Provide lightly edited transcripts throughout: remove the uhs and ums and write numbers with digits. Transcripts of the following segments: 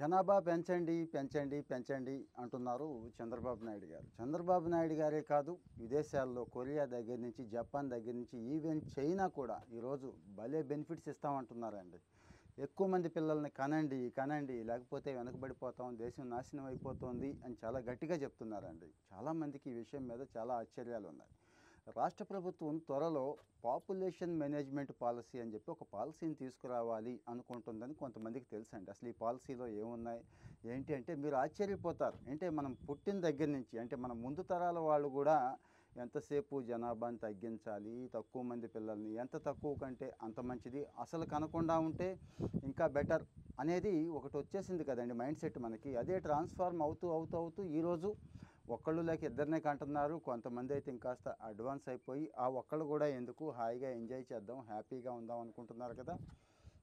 జనాభా పెంచండి, పెంచండి, పెంచండి అంటున్నారు చంద్రబాబు నాయుడు గారు. చంద్రబాబు నాయుడు గారే కాదు, విదేశాల్లో కొరియా దగ్గర నుంచి, జపాన్ దగ్గర నుంచి, ఈవెన్ చైనా కూడా ఈరోజు భలే బెనిఫిట్స్ ఇస్తామంటున్నారండి. ఎక్కువ మంది పిల్లల్ని కనండి, కనండి, లేకపోతే వెనకబడిపోతాం, దేశం నాశనం అయిపోతుంది అని చాలా గట్టిగా చెప్తున్నారండి. చాలామందికి ఈ విషయం మీద చాలా ఆశ్చర్యాలు ఉన్నాయి. రాష్ట్ర ప్రభుత్వం త్వరలో పాపులేషన్ మేనేజ్మెంట్ పాలసీ అని చెప్పి ఒక పాలసీని తీసుకురావాలి అనుకుంటుందని కొంతమందికి తెలుసండి. అసలు ఈ పాలసీలో ఏమున్నాయి ఏంటి అంటే మీరు ఆశ్చర్యపోతారు. అంటే మనం పుట్టిన దగ్గర నుంచి, అంటే మన ముందు తరాల వాళ్ళు కూడా ఎంతసేపు జనాభాని తగ్గించాలి, తక్కువ మంది పిల్లల్ని, ఎంత తక్కువ కంటే అంత మంచిది, అసలు కనకుండా ఉంటే ఇంకా బెటర్ అనేది ఒకటి వచ్చేసింది కదండి మైండ్ సెట్ మనకి. అదే ట్రాన్స్ఫార్మ్ అవుతూ అవుతూ అవుతూ ఈరోజు ఒక్కళ్ళు లేక ఇద్దరినే కంటున్నారు. కొంతమంది అయితే ఇంకాస్త అడ్వాన్స్ అయిపోయి ఆ ఒక్కళ్ళు కూడా ఎందుకు, హాయిగా ఎంజాయ్ చేద్దాం, హ్యాపీగా ఉందాం అనుకుంటున్నారు కదా.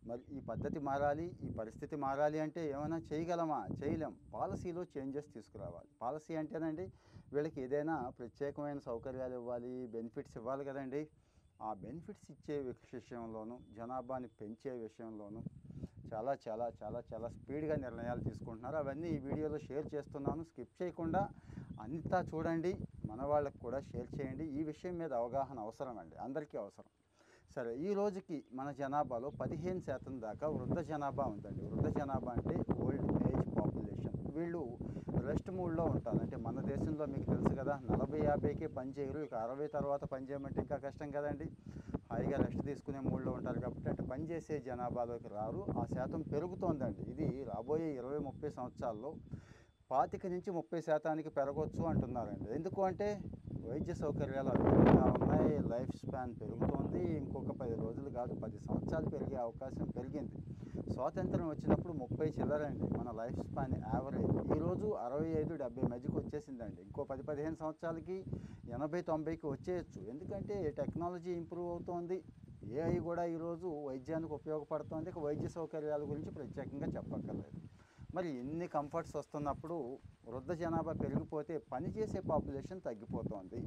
మరి ఈ పద్ధతి మారాలి, ఈ పరిస్థితి మారాలి అంటే ఏమైనా చేయగలమా? చేయలేం. పాలసీలో చేంజెస్ తీసుకురావాలి. పాలసీ అంటేనండి వీళ్ళకి ఏదైనా ప్రత్యేకమైన సౌకర్యాలు ఇవ్వాలి, బెనిఫిట్స్ ఇవ్వాలి కదండి. ఆ బెనిఫిట్స్ ఇచ్చే విషయంలోనూ, జనాభాని పెంచే విషయంలోనూ చాలా చాలా చాలా చాలా స్పీడ్గా నిర్ణయాలు తీసుకుంటున్నారు. అవన్నీ ఈ వీడియోలో షేర్ చేస్తున్నాను. స్కిప్ చేయకుండా అంతా చూడండి. మన వాళ్ళకు కూడా షేర్ చేయండి. ఈ విషయం మీద అవగాహన అవసరం అండి, అందరికీ అవసరం. సరే, ఈ రోజుకి మన జనాభాలో 15% దాకా వృద్ధ జనాభా ఉందండి. వృద్ధ జనాభా అంటే ఓల్డ్ ఏజ్ పాపులేషన్. వీళ్ళు రెస్ట్ మూడ్లో ఉంటారు. అంటే మన దేశంలో మీకు తెలుసు కదా, 40-50కే పని చేయరు. ఇక 60 తర్వాత పని చేయమంటే ఇంకా కష్టం కదండి. హాయిగా రెస్ట్ తీసుకునే మూడ్లో ఉంటారు కాబట్టి అంటే పనిచేసే జనాభాలోకి రారు. ఆ శాతం పెరుగుతోందండి. ఇది రాబోయే 20-30 సంవత్సరాల్లో 25-30% పెరగవచ్చు అంటున్నారండి. ఎందుకు అంటే వైద్య సౌకర్యాలు అద్భుతంగా ఉన్నాయి, లైఫ్ స్పాన్ పెరుగుతోంది. ఇంకొక 10 రోజులు కాదు, 10 సంవత్సరాలు పెరిగే అవకాశం పెరిగింది. స్వాతంత్రం వచ్చినప్పుడు 30 చిల్లరండి మన లైఫ్ స్పాన్ యావరేజ్. ఈరోజు 65-70 మధ్యకి వచ్చేసిందండి. ఇంకో 10-15 సంవత్సరాలకి 80-90కి వచ్చేయచ్చు. ఎందుకంటే టెక్నాలజీ ఇంప్రూవ్ అవుతోంది. ఏఐ కూడా ఈరోజు వైద్యానికి ఉపయోగపడుతోంది. ఇక వైద్య సౌకర్యాల గురించి ప్రత్యేకంగా చెప్పక్కర్లేదు. మరి ఎన్ని కంఫర్ట్స్ వస్తున్నప్పుడు వృద్ధ జనాభా పెరిగిపోతే పనిచేసే పాపులేషన్ తగ్గిపోతోంది.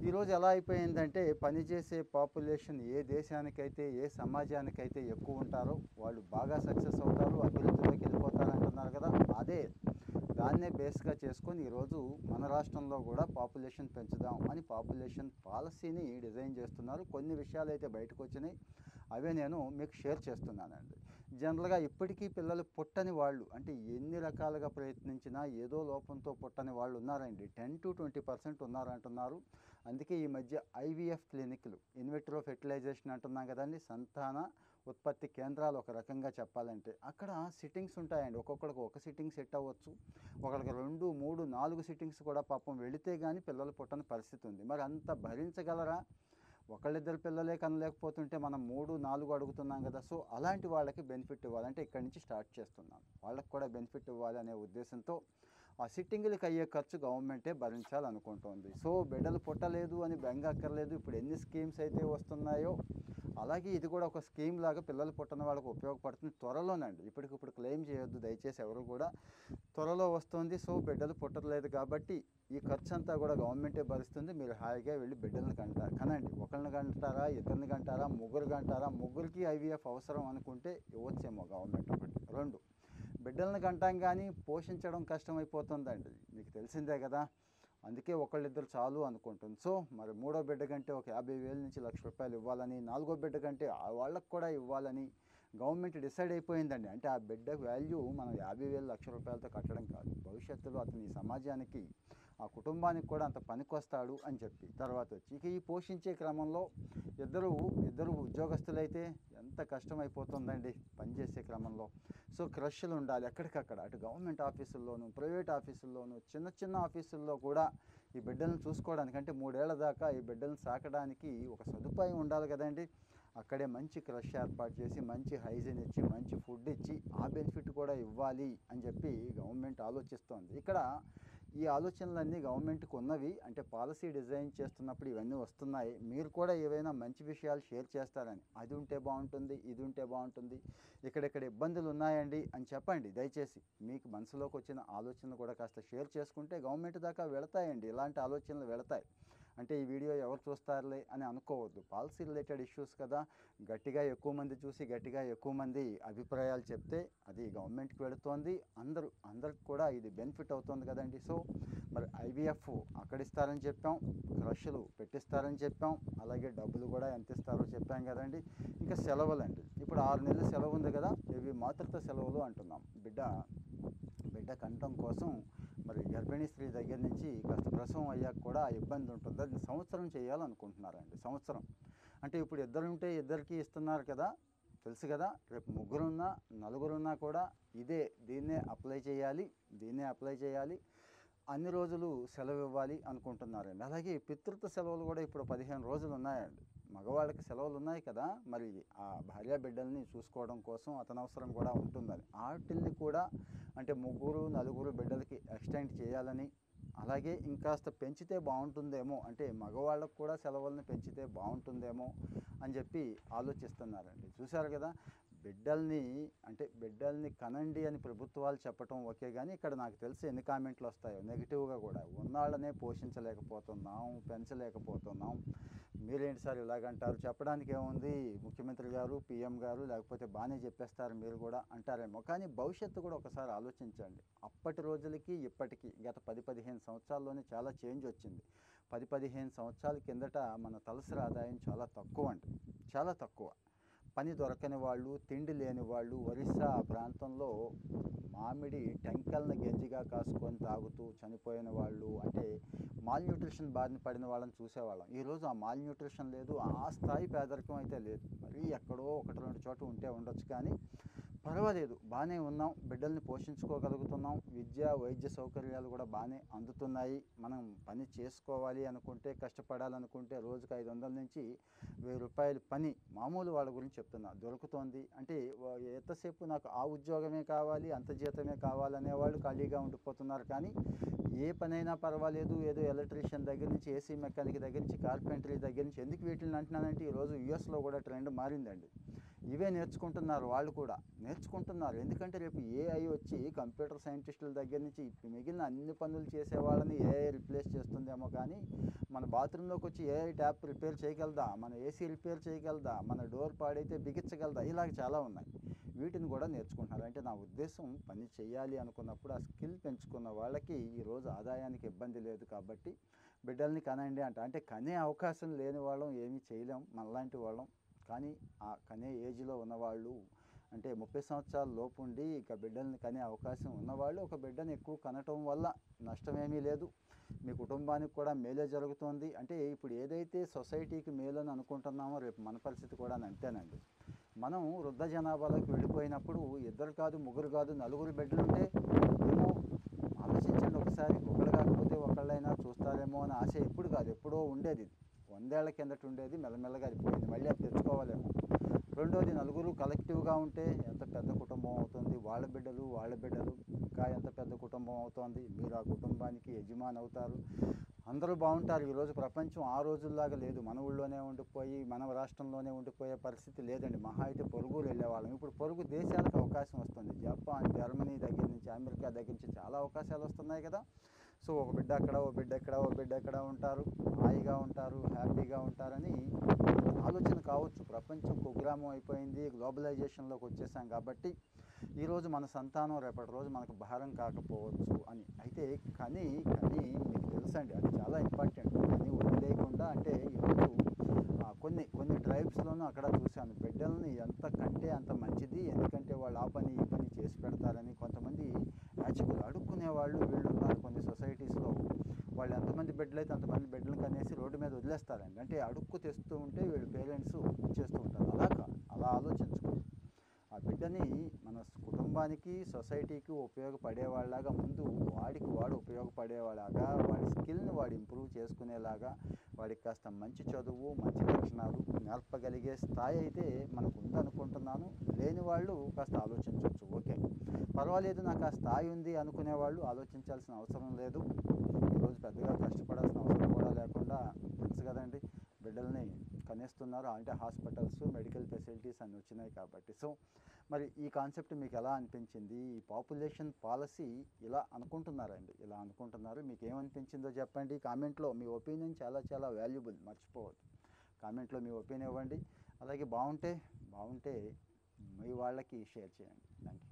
ఈరోజు ఎలా అయిపోయిందంటే పనిచేసే పాపులేషన్ ఏ దేశానికైతే, ఏ సమాజానికైతే ఎక్కువ ఉంటారో వాళ్ళు బాగా సక్సెస్ అవుతారు, అభివృద్ధిలోకి వెళ్ళిపోతారు అంటున్నారు కదా. దాన్నే బేస్గా చేసుకొని ఈరోజు మన రాష్ట్రంలో కూడా పాపులేషన్ పెంచుదాం అని పాపులేషన్ పాలసీని డిజైన్ చేస్తున్నారు. కొన్ని విషయాలు అయితే బయటకు వచ్చినాయి, అవే నేను మీకు షేర్ చేస్తున్నానండి. జనరల్గా ఇప్పటికీ పిల్లలు పుట్టని వాళ్ళు, అంటే ఎన్ని రకాలుగా ప్రయత్నించినా ఏదో లోపంతో పుట్టని వాళ్ళు ఉన్నారండి. 10-20% ఉన్నారంటున్నారు. అందుకే ఈ మధ్య ఐవీఎఫ్ క్లినిక్లు, ఇన్విట్రో ఫెర్టిలైజేషన్ అంటున్నాం కదండి, సంతాన ఉత్పత్తి కేంద్రాలు ఒక రకంగా చెప్పాలంటే. అక్కడ సిట్టింగ్స్ ఉంటాయండి. ఒక్కొక్కరికి ఒక సిట్టింగ్ సెట్ అవ్వచ్చు, ఒకరికి 2-3-4 సిట్టింగ్స్ కూడా పాపం వెళితే కానీ పిల్లలు పుట్టని పరిస్థితి ఉంది. మరి అంత భరించగలరా? ఒకళ్ళిద్దరు పిల్లలే కనలేకపోతుంటే మనం 3-4 అడుగుతున్నాం కదా. సో అలాంటి వాళ్ళకి బెనిఫిట్ ఇవ్వాలంటే ఇక్కడి నుంచి స్టార్ట్ చేస్తున్నాం. వాళ్ళకి కూడా బెనిఫిట్ ఇవ్వాలి అనే ఉద్దేశంతో ఆ సిట్టింగులకి అయ్యే ఖర్చు గవర్నమెంటే భరించాలనుకుంటోంది. సో బిడ్డలు పుట్టలేదు అని బెంగ అక్కర్లేదు. ఇప్పుడు ఎన్ని స్కీమ్స్ అయితే వస్తున్నాయో అలాగే ఇది కూడా ఒక స్కీమ్ లాగా పిల్లలు పుట్టిన వాళ్ళకి ఉపయోగపడుతుంది. త్వరలోనండి, ఇప్పటికిప్పుడు క్లెయిమ్ చేయొద్దు దయచేసి ఎవరు కూడా. త్వరలో వస్తుంది. సో బిడ్డలు పుట్టలేదు కాబట్టి ఈ ఖర్చు అంతా కూడా గవర్నమెంటే భరిస్తుంది. మీరు హాయిగా వెళ్ళి బిడ్డలను కనండి. ఒకరిని కంటారా, ఇద్దరిని కంటారా, ముగ్గురు కంటారా? ముగ్గురికి ఐవీఎఫ్ అవసరం అనుకుంటే ఇవ్వచ్చేమో గవర్నమెంట్ ఒకటి. 2 బిడ్డలను కంటాం కానీ పోషించడం కష్టమైపోతుందండి, మీకు తెలిసిందే కదా. అందుకే ఒకళ్ళిద్దరు చాలు అనుకుంటుంది. సో మరి 3వ బిడ్డ కంటే ఒక 50,000 నుంచి ₹1,00,000 ఇవ్వాలని, 4వ బిడ్డ కంటే వాళ్ళకు కూడా ఇవ్వాలని గవర్నమెంట్ డిసైడ్ అయిపోయిందండి. అంటే ఆ బిడ్డ వాల్యూ మనం 50,000 ₹1,00,000తో కట్టడం కాదు, భవిష్యత్తులో అతని సమాజానికి, ఆ కుటుంబానికి కూడా అంత పనికొస్తాడు అని చెప్పి. తర్వాత వచ్చి ఇక ఈ పోషించే క్రమంలో ఇద్దరు ఉద్యోగస్తులైతే ఎంత కష్టమైపోతుందండి పనిచేసే క్రమంలో. సో క్రష్లు ఉండాలి ఎక్కడికక్కడ, అటు గవర్నమెంట్ ఆఫీసుల్లోనూ, ప్రైవేట్ ఆఫీసుల్లోనూ, చిన్న చిన్న ఆఫీసుల్లో కూడా ఈ బిడ్డలను చూసుకోవడానికి, అంటే 3 ఏళ్ల దాకా ఈ బిడ్డలను సాకడానికి ఒక సదుపాయం ఉండాలి కదండి. అక్కడే మంచి క్రష్ ఏర్పాటు చేసి, మంచి హైజీన్ ఇచ్చి, మంచి ఫుడ్ ఇచ్చి, ఆ బెనిఫిట్ కూడా ఇవ్వాలి అని చెప్పి గవర్నమెంట్ ఆలోచిస్తోంది. ఇక్కడ ఈ ఆలోచనలన్నీ గవర్నమెంట్కి ఉన్నవి. అంటే పాలసీ డిజైన్ చేస్తున్నప్పుడు ఇవన్నీ వస్తున్నాయి. మీరు కూడా ఏవైనా మంచి విషయాలు షేర్ చేస్తారని, అది ఉంటే బాగుంటుంది, ఇది ఉంటే బాగుంటుంది, ఇక్కడెక్కడ ఇబ్బందులు ఉన్నాయండి అని చెప్పండి దయచేసి. మీకు మనసులోకి వచ్చిన ఆలోచనలు కూడా కాస్త షేర్ చేసుకుంటే గవర్నమెంట్ దాకా వెళతాయండి, ఇలాంటి ఆలోచనలు వెళతాయి. అంటే ఈ వీడియో ఎవరు చూస్తారులే అని అనుకోవద్దు. పాలసీ రిలేటెడ్ ఇష్యూస్ కదా, గట్టిగా ఎక్కువ మంది చూసి గట్టిగా ఎక్కువ మంది అభిప్రాయాలు చెప్తే అది గవర్నమెంట్కి వెళుతోంది, అందరికి కూడా ఇది బెనిఫిట్ అవుతుంది కదండి. సో మరి ఐవీఎఫ్ అక్కడ ఇస్తారని చెప్పాం, క్రష్లు పెట్టిస్తారని చెప్పాం, అలాగే డబ్బులు కూడా ఎంత ఇస్తారో చెప్పాం కదండి. ఇంకా సెలవులు అండి, ఇప్పుడు 6 నెలలు సెలవు ఉంది కదా, ఇవి మాతృత్వ సెలవులు అంటున్నాం. బిడ్డ కంఠం కోసం మరి గర్భిణీ స్త్రీ దగ్గర నుంచి కాస్త ప్రసవం అయ్యాక కూడా ఇబ్బంది ఉంటుంది. అది సంవత్సరం చేయాలనుకుంటున్నారండి. సంవత్సరం అంటే ఇప్పుడు ఇద్దరుంటే ఇద్దరికి ఇస్తున్నారు కదా, తెలుసు కదా. రేపు ముగ్గురున్నా నలుగురున్నా కూడా దీన్నే అప్లై చేయాలి, అన్ని రోజులు సెలవు ఇవ్వాలి అనుకుంటున్నారండి. అలాగే పితృత్వ సెలవులు కూడా ఇప్పుడు 15 రోజులు ఉన్నాయండి. మగవాళ్ళకి సెలవులు ఉన్నాయి కదా, మరి ఆ భార్య బిడ్డల్ని చూసుకోవడం కోసం అతనవసరం కూడా ఉంటుందని వాటిల్ని కూడా అంటే 3, 4 బిడ్డలకి ఎక్స్టెండ్ చేయాలని, అలాగే ఇంకాస్త పెంచితే బాగుంటుందేమో, అంటే మగవాళ్ళకు కూడా సెలవులను పెంచితే బాగుంటుందేమో అని చెప్పి ఆలోచిస్తున్నారండి. చూశారు కదా, బిడ్డల్ని కనండి అని ప్రభుత్వాలు చెప్పటం ఓకే, కానీ ఇక్కడ నాకు తెలిసి ఎన్ని కామెంట్లు వస్తాయో నెగిటివ్గా కూడా. ఉన్నాళ్ళనే పోషించలేకపోతున్నాం, పెంచలేకపోతున్నాం, మీరేంటి సార్ ఇలాగంటారు, చెప్పడానికి ఏముంది, ముఖ్యమంత్రి గారు, పీఎం గారు లేకపోతే బాగానే చెప్పేస్తారు మీరు కూడా అంటారేమో. కానీ భవిష్యత్తు కూడా ఒకసారి ఆలోచించండి. అప్పటి రోజులకి ఇప్పటికీ గత 10-15 సంవత్సరాల్లోనే చాలా చేంజ్ వచ్చింది. 10-15 సంవత్సరాల కిందట మన తలసరి ఆదాయం చాలా తక్కువ అండి, చాలా తక్కువ. పని దొరకని వాళ్ళు, తిండి లేని వాళ్ళు, ఒరిస్సా ప్రాంతంలో మామిడి టెంకల్ని గంజిగా కాసుకొని తాగుతూ చనిపోయిన వాళ్ళు, అంటే మాల్న్యూట్రిషన్ బారిన పడిన వాళ్ళని చూసేవాళ్ళం. ఈరోజు ఆ మాల్న్యూట్రిషన్ లేదు, ఆ స్థాయి పేదరికం అయితే లేదు. మరీ ఎక్కడో 1-2 చోట ఉంటే ఉండొచ్చు, కానీ పర్వాలేదు, బాగానే ఉన్నాం, బిడ్డల్ని పోషించుకోగలుగుతున్నాం, వైద్య సౌకర్యాలు కూడా బాగానే అందుతున్నాయి. మనం పని చేసుకోవాలి అనుకుంటే, కష్టపడాలనుకుంటే రోజుకు 500 నుంచి 1000 రూపాయలు పని, మామూలు వాళ్ళ గురించి చెప్తున్నా, దొరుకుతోంది. అంటే ఎంతసేపు నాకు ఆ ఉద్యోగమే కావాలి, అంత జీతమే కావాలనేవాళ్ళు ఖాళీగా ఉండిపోతున్నారు. కానీ ఏ పనైనా పర్వాలేదు, ఏదో ఎలక్ట్రీషియన్ దగ్గర నుంచి, ఏసీ మెకానిక్ దగ్గర నుంచి, కార్పెంటరీ దగ్గర నుంచి, ఎందుకు వీటిని అంటున్నానంటే ఈరోజు యూఎస్లో కూడా ట్రెండ్ మారిందండి. ఇవే నేర్చుకుంటున్నారు, వాళ్ళు కూడా నేర్చుకుంటున్నారు. ఎందుకంటే రేపు ఏఐ వచ్చి కంప్యూటర్ సైంటిస్టుల దగ్గర నుంచి మిగిలిన అన్ని పనులు చేసే వాళ్ళని ఏఐ రిప్లేస్ చేస్తుందేమో, కానీ మన బాత్రూంలోకి వచ్చి ఏఐ ట్యాప్ రిపేర్ చేయగలదా, మన ఏసీ రిపేర్ చేయగలదా, మన డోర్ పాడైతే బిగించగలదా, ఇలాగ చాలా ఉన్నాయి. వీటిని కూడా నేర్చుకుంటున్నారు. అంటే నా ఉద్దేశం, పని చేయాలి అనుకున్నప్పుడు ఆ స్కిల్ పెంచుకున్న వాళ్ళకి ఈరోజు ఆదాయానికి ఇబ్బంది లేదు. కాబట్టి బిడ్డల్ని కనండి అంటే కనే అవకాశం లేని వాళ్ళం ఏమీ చేయలేం మనలాంటి వాళ్ళం. కానీ ఆ కనే ఏజ్లో ఉన్నవాళ్ళు, అంటే 30 సంవత్సరాల లోపు ఉండి ఇక బిడ్డల్ని కనే అవకాశం ఉన్నవాళ్ళు ఒక బిడ్డను ఎక్కువ కనటం వల్ల నష్టమేమీ లేదు, మీ కుటుంబానికి కూడా మేలే జరుగుతుంది. అంటే ఇప్పుడు ఏదైతే సొసైటీకి మేలు అని అనుకుంటున్నామో రేపు మన పరిస్థితి కూడా అంతేనండి. మనం వృద్ధ జనాభాలోకి వెళ్ళిపోయినప్పుడు 2 కాదు, 3 కాదు, 4 బిడ్డలు ఉంటే ఏమో ఆలోచించండి ఒకసారి. ఒకళ్ళు కాకపోతే ఒకళ్ళైనా చూస్తారేమో అని ఆశ ఎప్పుడు కాదు, ఎప్పుడో ఉండేది. 100 ఏళ్ల కిందట ఉండేది, మెల్లమెల్లగా అయిపోయింది, మళ్ళీ అది తెచ్చుకోవాలేమో. రెండోది, 4 కలెక్టివ్గా ఉంటే ఎంత పెద్ద కుటుంబం అవుతుంది, వాళ్ళ బిడ్డలు ఇంకా ఎంత పెద్ద కుటుంబం అవుతుంది. మీరు ఆ కుటుంబానికి యజమాని అవుతారు, అందరూ బాగుంటారు. ఈరోజు ప్రపంచం ఆ రోజుల్లాగా లేదు, మన ఊళ్ళోనే ఉండిపోయి మన రాష్ట్రంలోనే ఉండిపోయే పరిస్థితి లేదండి. మహా అయితే పొరుగురు వెళ్ళేవాళ్ళం, ఇప్పుడు పొరుగు దేశాలకు అవకాశం వస్తుంది. జపాన్, జర్మనీ దగ్గర నుంచి, అమెరికా దగ్గర నుంచి చాలా అవకాశాలు వస్తున్నాయి కదా. సో ఒక బిడ్డ అక్కడ, ఓ బిడ్డ ఎక్కడ ఉంటారు, హాయిగా ఉంటారు, హ్యాపీగా ఉంటారని ఆలోచన కావచ్చు. ప్రపంచం కుగ్రామం అయిపోయింది, గ్లోబలైజేషన్లోకి వచ్చేసాం. కాబట్టి ఈరోజు మన సంతానం రేపటి రోజు మనకు భారం కాకపోవచ్చు అని. అయితే కానీ మీకు తెలుసండి, అది చాలా ఇంపార్టెంట్. కానీ వదిలేయకుండా, అంటే ఈరోజు కొన్ని ట్రైబ్స్లోనూ అక్కడ చూశాను, బిడ్డల్ని ఎంత కంటే అంత మంచిది, ఎందుకంటే వాళ్ళు ఆ పని ఈ పని చేసి పెడతారని. కొంతమంది యాచకులు, అడుక్కునే వాళ్ళు వీళ్ళు ఉన్నారు కొన్ని సొసైటీస్లో. వాళ్ళు ఎంతమంది బిడ్డలు అయితే అంతమంది బిడ్డలు కనేసి రోడ్డు మీద వదిలేస్తారండి. అంటే అడుక్కు తెస్తూ ఉంటే వీళ్ళు పేరెంట్స్ ఇచ్చేస్తూ ఉంటారు. అలా ఆలోచించుకోండి. ఆ బిడ్డని మన కుటుంబానికి, సొసైటీకి ఉపయోగపడేవాళ్ళలాగా, ముందు వాడు ఉపయోగపడేవాళ్ళగా, వాడి స్కిల్ని వాడు ఇంప్రూవ్ చేసుకునేలాగా, వాడికి కాస్త మంచి చదువు, మంచి లక్షణాలు నేర్పగలిగే స్థాయి అయితే మనకు ఉందనుకుంటున్నాను. లేని వాళ్ళు కాస్త ఆలోచించవచ్చు. ఓకే, పర్వాలేదు, నాకు ఆ స్థాయి ఉంది అనుకునేవాళ్ళు ఆలోచించాల్సిన అవసరం లేదు. ఈరోజు పెద్దగా కష్టపడాల్సిన అవసరం కూడా లేకుండా తెలుసు కదండి, బిడ్డల్ని కనేస్తున్నారు. అంటే హాస్పిటల్స్, మెడికల్ ఫెసిలిటీస్ అన్నీ వచ్చినాయి కాబట్టి. సో మరి ఈ కాన్సెప్ట్ మీకు ఎలా అనిపించింది? ఈ పాపులేషన్ పాలసీ ఇలా అనుకుంటున్నారండి, ఇలా అనుకుంటున్నారు. మీకు ఏమనిపించిందో చెప్పండి కామెంట్లో. మీ ఒపీనియన్ చాలా చాలా వాల్యుబుల్, మర్చిపోవద్దు. కామెంట్లో మీ ఒపీనియన్ ఇవ్వండి. అలాగే బాగుంటే మీ వాళ్ళకి షేర్ చేయండి. Thank you.